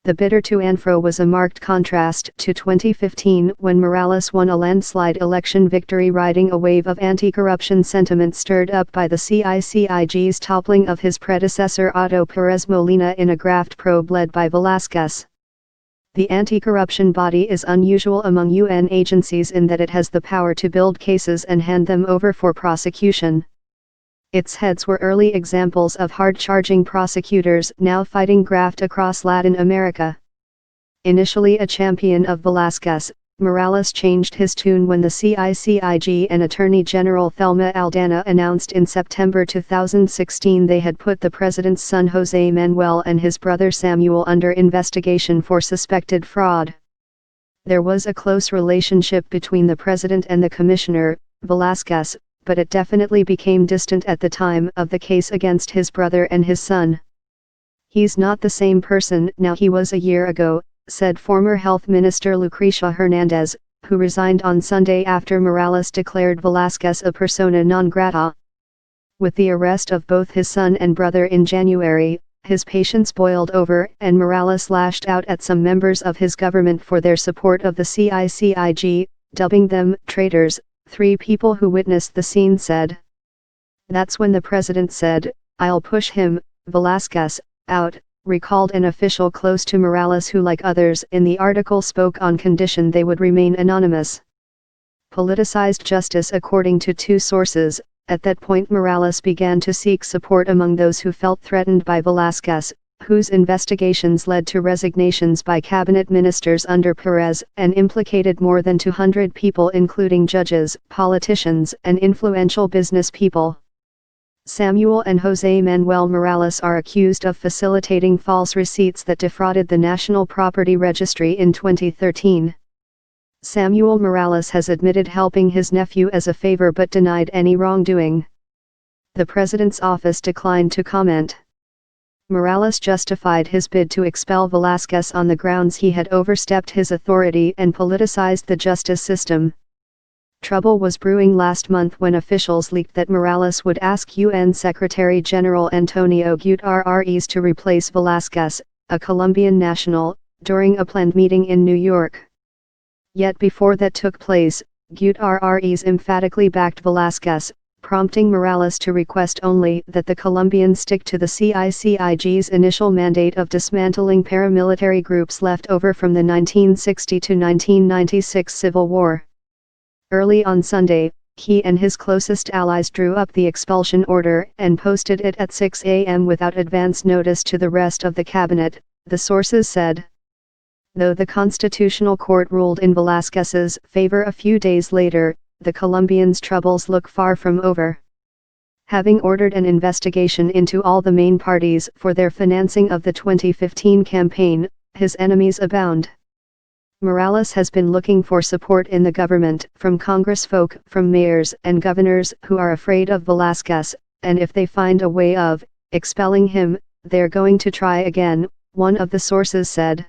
The bitter to-and-fro was a marked contrast to 2015 when Morales won a landslide election victory riding a wave of anti-corruption sentiment stirred up by the CICIGs toppling of his predecessor Otto Perez Molina in a graft probe led by Velasquez. The anti-corruption body is unusual among UN agencies in that it has the power to build cases and hand them over for prosecution. Its heads were early examples of hard-charging prosecutors now fighting graft across Latin America. Initially a champion of Velasquez, Morales changed his tune when the CICIG and Attorney General Thelma Aldana announced in September 2016 they had put the president's son José Manuel and his brother Samuel under investigation for suspected fraud. There was a close relationship between the president and the commissioner, Velasquez, but it definitely became distant at the time of the case against his brother and his son. "He's not the same person now he was a year ago," said former Health Minister Lucrecia Hernandez, who resigned on Sunday after Morales declared Velasquez a persona non grata. With the arrest of both his son and brother in January, his patience boiled over and Morales lashed out at some members of his government for their support of the CICIG, dubbing them traitors. 3 people who witnessed the scene said. "That's when the president said, 'I'll push him, Velasquez, out,'" recalled an official close to Morales who, like others in the article, spoke on condition they would remain anonymous. Politicized justice. According to 2 sources, at that point Morales began to seek support among those who felt threatened by Velasquez, whose investigations led to resignations by cabinet ministers under Perez and implicated more than 200 people including judges, politicians, and influential business people. Samuel and José Manuel Morales are accused of facilitating false receipts that defrauded the National Property Registry in 2013. Samuel Morales has admitted helping his nephew as a favor but denied any wrongdoing. The president's office declined to comment. Morales justified his bid to expel Velasquez on the grounds he had overstepped his authority and politicized the justice system. Trouble was brewing last month when officials leaked that Morales would ask UN Secretary General Antonio Guterres to replace Velasquez, a Colombian national, during a planned meeting in New York. Yet before that took place, Guterres emphatically backed Velasquez, prompting Morales to request only that the Colombians stick to the CICIG's initial mandate of dismantling paramilitary groups left over from the 1960 to 1996 Civil War. Early on Sunday, he and his closest allies drew up the expulsion order and posted it at 6 a.m. without advance notice to the rest of the cabinet, the sources said. Though the Constitutional Court ruled in Velasquez's favor a few days later, the Colombians' troubles look far from over. Having ordered an investigation into all the main parties for their financing of the 2015 campaign, his enemies abound. Morales has been looking for support in the government from congressfolk, from mayors and governors who are afraid of Velasquez, and if they find a way of expelling him, they're going to try again, one of the sources said.